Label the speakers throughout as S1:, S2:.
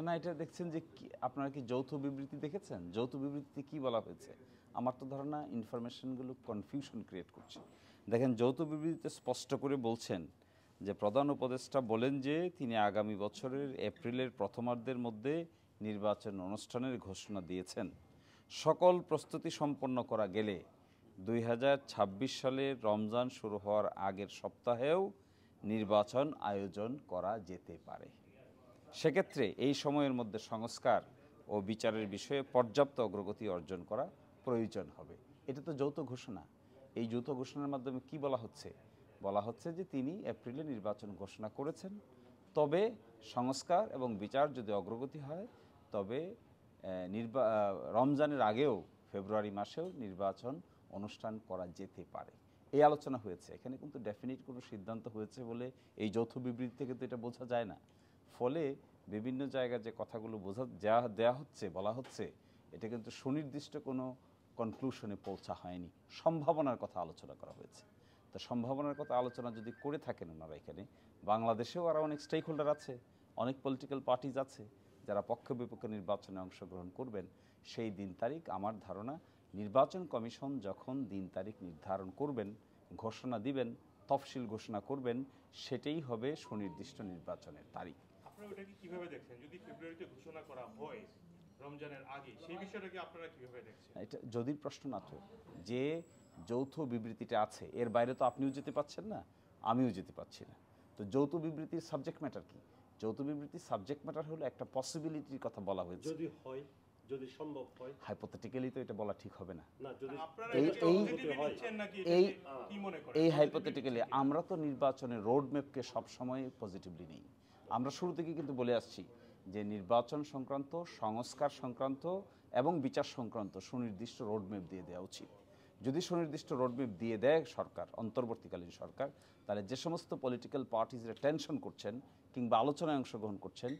S1: না, এটা দেখছেন যে আপনারা কি যৌথ বিবৃতি দেখেছেন? যৌথ বিবৃতিতে কি বলা হয়েছে? আমার তো ধারণা ইনফরমেশনগুলো কনফিউশন ক্রিয়েট করছে। দেখেন, যৌথ বিবৃতিতে স্পষ্ট করে বলছেন যে প্রধান উপদেষ্টা বলেন যে তিনি আগামী বছরের এপ্রিলের প্রথমার্ধের মধ্যে নির্বাচন অনুষ্ঠানের ঘোষণা দিয়েছেন। সকল প্রস্তুতি সম্পন্ন করা গেলে 2026 সালের রমজান শুরু হওয়ার আগের সপ্তাহেও নির্বাচন আয়োজন করা যেতে পারে। সেক্ষেত্রে এই সময়ের মধ্যে সংস্কার ও বিচারের বিষয়ে পর্যাপ্ত অগ্রগতি অর্জন করা প্রয়োজন হবে। এটা তো যৌথ ঘোষণা। এই যৌথ ঘোষণার মাধ্যমে কি বলা হচ্ছে? বলা হচ্ছে যে তিনি এপ্রিলে নির্বাচন ঘোষণা করেছেন, তবে সংস্কার এবং বিচার যদি অগ্রগতি হয় তবে রমজানের আগেও ফেব্রুয়ারি মাসেও নির্বাচন অনুষ্ঠান করা যেতে পারে। এই আলোচনা হয়েছে। এখানে কিন্তু ডেফিনিট কোনো সিদ্ধান্ত হয়েছে বলে এই যৌথ বিবৃতি থেকে তো এটা বোঝা যায় না। ফলে বিভিন্ন জায়গায় যে কথাগুলো দেয়া হচ্ছে, বলা হচ্ছে, এটা কিন্তু সুনির্দিষ্ট কোনো কনক্লুশনে পৌঁছা হয়নি। সম্ভাবনার কথা আলোচনা করা হয়েছে। তো সম্ভাবনার কথা আলোচনা যদি করে থাকেন ওনারা, এখানে বাংলাদেশেও আরও অনেক স্টেক হোল্ডার আছে, অনেক পলিটিক্যাল পার্টিজ আছে যারা পক্ষ বিপক্ষ নির্বাচনে অংশগ্রহণ করবেন। সেই দিন তারিখ, আমার ধারণা নির্বাচন কমিশন যখন দিন তারিখ নির্ধারণ করবেন, ঘোষণা দিবেন, তফসিল ঘোষণা করবেন, সেটাই হবে সুনির্দিষ্ট নির্বাচনের তারিখ।
S2: আপনারা ওটাকে কিভাবে দেখছেন? যদি ফেব্রুয়ারিতে ঘোষণা করা হয় রমজানের আগে, সেই বিষয়টাকে আপনারা কিভাবে দেখছেন?
S1: এটা যদির প্রশ্ন না তো, যে যৌথ বিবৃতিটা আছে এর বাইরে তো আপনিও যেতে পারছেন না, আমিও যেতে পারছি না। তো যৌথ বিবৃতির সাবজেক্ট ম্যাটার কি? যৌথ বিবৃতির সাবজেক্ট ম্যাটার হলো একটা পসিবিলিটির কথা বলা হয়েছে।
S3: যদি হয়, যদি সম্ভব হয়।
S1: হাইপোথেটিক্যালি তো এটা বলা ঠিক হবে না।
S3: না, যদি
S2: আপনারা
S1: এই
S2: এটাকে
S1: এই
S2: পজিটিভলি নিচ্ছেন নাকি
S1: এই
S2: এটাকে কি মনে করেন?
S1: এই হাইপোথেটিক্যালি আমরা তো নির্বাচনের রোড ম্যাপকে সবসময় পজিটিভলি নেই। আমরা শুরু থেকে কিন্তু বলে আসছি যে নির্বাচন সংক্রান্ত, সংস্কার সংক্রান্ত এবং বিচার সংক্রান্ত সুনির্দিষ্ট রোড ম্যাপ দিয়ে দেওয়া উচিত। যদি সুনির্দিষ্ট রোড ম্যাপ দিয়ে দেয় সরকার, অন্তর্বর্তীকালীন সরকার, তাহলে যে সমস্ত পলিটিক্যাল পার্টিজরা টেনশন করছেন কিংবা আলোচনায় অংশগ্রহণ করছেন,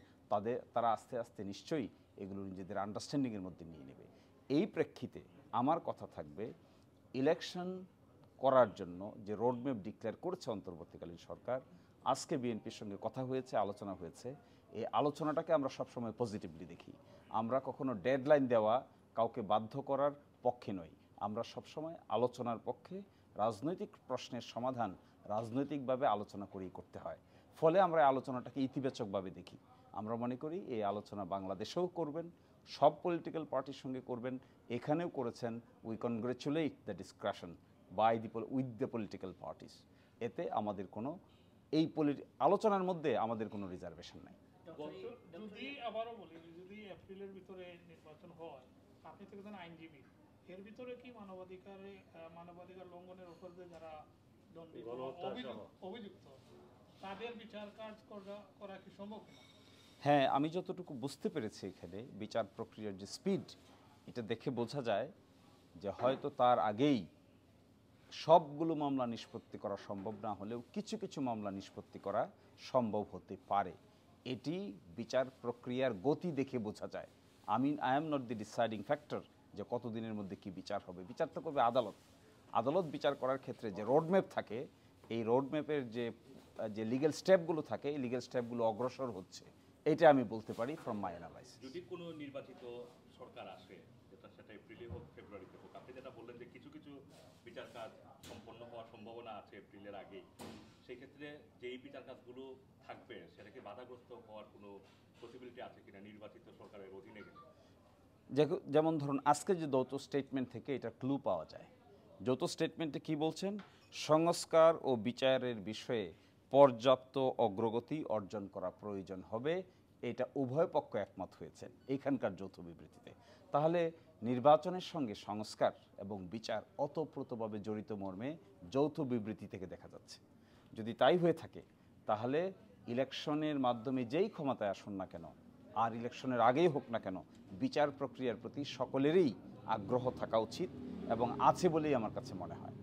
S1: তারা আস্তে আস্তে নিশ্চয়ই এগুলো নিজেদের আন্ডারস্ট্যান্ডিংয়ের মধ্যে নিয়ে নেবে। এই প্রেক্ষিতে আমার কথা থাকবে, ইলেকশন করার জন্য যে রোডম্যাপ ডিক্লেয়ার করেছে অন্তর্বর্তীকালীন সরকার, আজকে বিএনপির সঙ্গে কথা হয়েছে, আলোচনা হয়েছে, এই আলোচনাটাকে আমরা সবসময় পজিটিভলি দেখি। আমরা কখনো ডেডলাইন দেওয়া, কাউকে বাধ্য করার পক্ষে নই। আমরা সবসময় আলোচনার পক্ষে। রাজনৈতিক প্রশ্নের সমাধান রাজনৈতিকভাবে আলোচনা করেই করতে হয়। ফলে আমরা আলোচনাটাকে ইতিবাচকভাবে দেখি। আমরা মনে করি এই আলোচনা বাংলাদেশেও করবেন, সব পলিটিক্যাল পার্টির সঙ্গে করবেন, এখানেও করেছেন। We congratulate the discussion with the political parties. এতে আমাদের কোনো আলোচনার মধ্যে আমাদের কোনো রিজার্ভেশন নাই।
S4: যদি আবারও বলি, যদি এপ্রিলের ভিতরে নির্বাচন হয়, আপনি তো একজন আইনজীবী, এর ভিতরে কি মানবাধিকার লঙ্ঘনের উপর যারা দণ্ডিত অভিযুক্ত তাদের বিচার কাজ করা কি সম্ভব কিনা?
S1: হ্যাঁ, আমি যতটুকু বুঝতে পেরেছি এখানে বিচার প্রক্রিয়ার যে স্পিড, এটা দেখে বোঝা যায় যে হয়তো তার আগেই সবগুলো মামলা নিষ্পত্তি করা সম্ভব না হলেও কিছু কিছু মামলা নিষ্পত্তি করা সম্ভব হতে পারে। এটি বিচার প্রক্রিয়ার গতি দেখে বোঝা যায়। I am not the deciding factor যে কতদিনের মধ্যে কি বিচার হবে। বিচার তো করবে আদালত। আদালত বিচার করার ক্ষেত্রে যে রোডম্যাপ থাকে, এই রোডম্যাপের যে লিগ্যাল স্টেপগুলো থাকে, এই লিগ্যাল স্টেপগুলো অগ্রসর হচ্ছে, এটা আমি বলতে পারি ফ্রম মাই অ্যানালাইসিস।
S5: যদি কোনো নির্বাচিত সরকার আসে, সেটা এপ্রিলে হোক ফেব্রুয়ারিতে হোক, আপনি যেটা বললেন যে কিছু কিছু বিচার কাজ সম্পন্ন হওয়ার সম্ভাবনা আছে এপ্রিলের আগেই, সেই ক্ষেত্রে যেই বিচার কাজগুলো থাকবে সেটাকে বাধাগ্রস্ত হওয়ার কোনো পসিবিলিটি আছে কিনা নির্বাচিত সরকারের অধীনে গেলে?
S1: যেমন ধরুন, আজকে যে যৌথ স্টেটমেন্ট থেকে এটা ক্লু পাওয়া যায়। যৌথ স্টেটমেন্টে কি বলছেন? সংস্কার ও বিচারের বিষয়ে পর্যাপ্ত অগ্রগতি অর্জন করা প্রয়োজন হবে, এটা উভয় পক্ষ একমত হয়েছেন এখানকার যৌথ বিবৃতিতে। তাহলে নির্বাচনের সঙ্গে সংস্কার এবং বিচার ওতপ্রোতভাবে জড়িত মর্মে যৌথ বিবৃতি থেকে দেখা যাচ্ছে। যদি তাই হয়ে থাকে, তাহলে ইলেকশনের মাধ্যমে যেই ক্ষমতায় আসুন না কেন, আর ইলেকশনের আগেই হোক না কেন, বিচার প্রক্রিয়ার প্রতি সকলেরই আগ্রহ থাকা উচিত এবং আছে বলেই আমার কাছে মনে হয়।